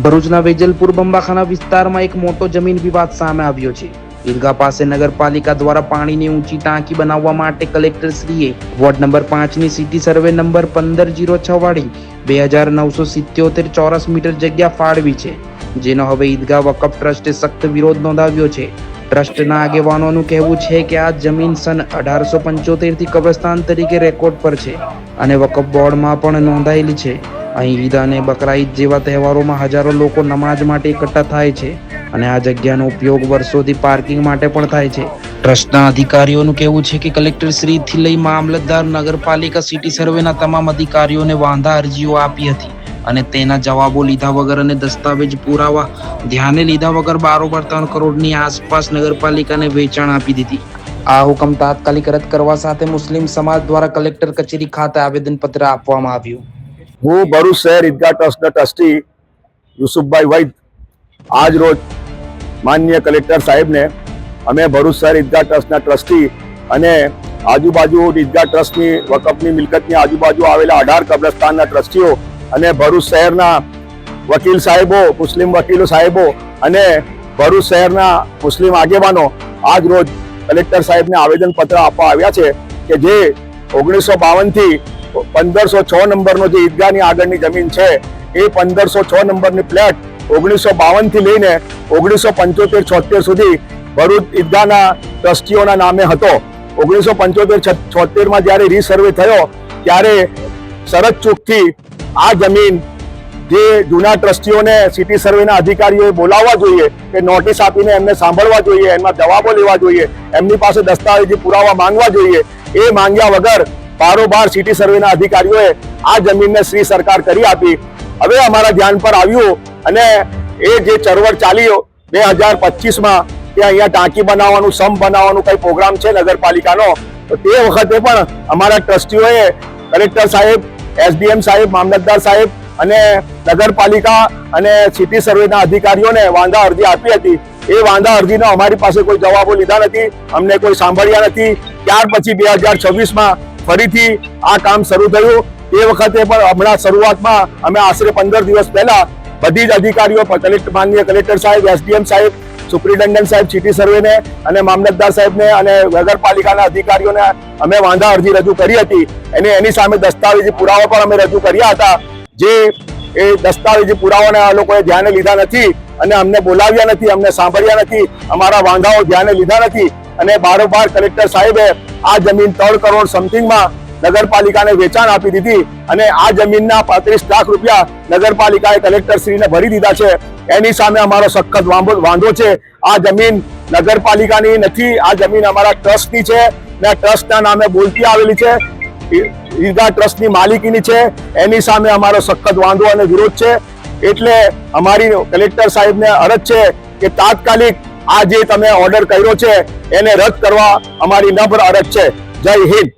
ભરૂચના વેજલપુર બંબાખાના વિસ્તારમાં એક મોટો જમીન વિવાદ સામે આવ્યો છે। ઈદગાહ પાસે નગરપાલિકા દ્વારા પાણીની ઊંચી ટાંકી બનાવવા માટે કલેક્ટરશ્રીએ વોર્ડ નંબર 5 ની સિટી સર્વે નંબર 1506 વાળી 2977 ચોરસ મીટર જગ્યા ફાળવી છે, જેનો હવે ઈદગાહ વકફ ટ્રસ્ટે સખ્ત વિરોધ નોંધાવ્યો છે। ટ્રસ્ટના આગેવાનોનું કહેવું છે કે આ જમીન સન 1875 થી કબ્રસ્તાન તરીકે રેકોર્ડ પર છે અને વકફ બોર્ડમાં પણ નોંધાયેલી છે। અહીં ઈદ અને બકરા ઈદ જેવા તહેવારોમાં હજારો લોકો નમાઝ માટે એકઠા થાય છે અને આ જગ્યાનો ઉપયોગ વર્ષોથી પાર્કિંગ માટે પણ થાય છે। ટ્રસ્ટના અધિકારીઓનું કહેવું છે કે કલેક્ટર શ્રીથી લઈ મામલતદાર, નગરપાલિકા, સિટી સર્વેના તમામ અધિકારીઓને વાંધા અરજીઓ આપી હતી અને તેના જવાબો લીધા વગર અને દસ્તાવેજ પુરાવા ધ્યાને લીધા વગર બારોબાર 3 કરોડની આસપાસ નગરપાલિકાને વેચાણ આપી દીધી। આ હુકમ તાત્કાલિક રદ કરવા સાથે મુસ્લિમ સમાજ દ્વારા કલેક્ટર કચેરી ખાતે આવેદનપત્ર આપવામાં આવ્યું। હું ભરૂચ શહેર ઈદગાહ ટ્રસ્ટના ટ્રસ્ટી યુસુફભાઈ વૈદ આજ રોજ માનનીય કલેક્ટર સાહેબને અમે ભરૂચ શહેર ઈદગાહ ટ્રસ્ટના ટ્રસ્ટી અને આજુબાજુ ઈદગાહ ટ્રસ્ટની વકફની મિલકતની આજુબાજુ આવેલા 18 કબ્રસ્તાનના ટ્રસ્ટીઓ અને ભરૂચ શહેરના વકીલ સાહેબો, મુસ્લિમ વકીલો સાહેબો અને ભરૂચ શહેરના મુસ્લિમ આગેવાનો આજ રોજ કલેક્ટર સાહેબને આવેદનપત્ર આપવા આવ્યા છે કે જે 1952 થી 1506 નંબરનો જે ઈદગાહની આગળની જમીન છે એ 1506 નંબરની પ્લેટ 1952 થી લઈને 1975-76 સુધી ભરૂચ ઈદગાહના ટ્રસ્ટીઓના નામે હતો। 1975-76માં જ્યારે રીસર્વે થયો ત્યારે શરત ચૂકથી આ જમીન જે જૂના ટ્રસ્ટીઓને સિટી સર્વેના અધિકારીઓએ બોલાવવા જોઈએ કે નોટિસ આપીને એમને સાંભળવા જોઈએ, એમના જવાબો લેવા જોઈએ, એમની પાસે દસ્તાવેજી પુરાવા માંગવા જોઈએ, એ માંગ્યા વગર બારોબાર સિટી સર્વેના અધિકારીઓએ આ જમીનને શ્રી સરકાર કરી આપી। હવે અમારા ધ્યાન પર આવ્યું અને એ જે ચળવળ ચાલી 2025માં કે અહીંયા ટાંકી બનાવવાનું, સમ બનાવવાનું કઈ પ્રોગ્રામ છે નગરપાલિકાનો, તો તે વખતે પણ અમારા ટ્રસ્ટીઓએ કલેક્ટર સાહેબ, એસડીએમ સાહેબ, મામલતદાર સાહેબ અને નગરપાલિકા અને સિટી સર્વેના અધિકારીઓને વાંધા અરજી આપી હતી। એ વાંધા અરજીનો અમારી પાસે કોઈ જવાબો લીધા નથી, અમને કોઈ સાંભળ્યા નથી। ત્યાર પછી 2026માં ફરીથી આ કામ શરૂ થયું। એ વખતે પણ હમણાં શરૂઆતમાં અમે આશરે 15 દિવસ પહેલા બધી જ અધિકારીઓ, માનનીય કલેક્ટર સાહેબ, એસડીએમ સાહેબ, સુપ્રિન્ટેન્ડન્ટ સાહેબ, સિટી સર્વેને અને મામલતદાર સાહેબને અને નગરપાલિકાના અધિકારીઓને અમે વાંધા અરજી રજૂ કરી હતી અને એની સામે દસ્તાવેજી પુરાવા પણ અમે રજૂ કર્યા હતા। જે એ દસ્તાવેજી પુરાવાને આ લોકોએ ધ્યાને લીધા નથી અને અમને બોલાવ્યા નથી, અમને સાંભળ્યા નથી, અમારા વાંધાઓ ધ્યાને લીધા નથી અને બારોબાર કલેક્ટર સાહેબે આ જમીન 3 કરોડ સમથિંગમાં નગરપાલિકાને વેચાણ આપી દીધી અને આ જમીનના 35 લાખ રૂપિયા નગરપાલિકાએ કલેક્ટરશ્રીને ભરી દીધા છે। એની સામે અમારો સખત વાંધો છે। આ જમીન નગરપાલિકાની નથી, આ જમીન અમારા ટ્રસ્ટની છે ને ટ્રસ્ટના નામે બોલતી આવેલી છે, ઈદગાહ ટ્રસ્ટની માલિકીની છે। એની સામે અમારો સખત વાંધો અને વિરોધ છે। એટલે અમારી કલેક્ટર સાહેબને અરજ છે કે તાત્કાલિક આ જે તમે ઓર્ડર કર્યો છે એને રદ કરવા અમારી નમ્ર અરજ છે। જય હિન્દ।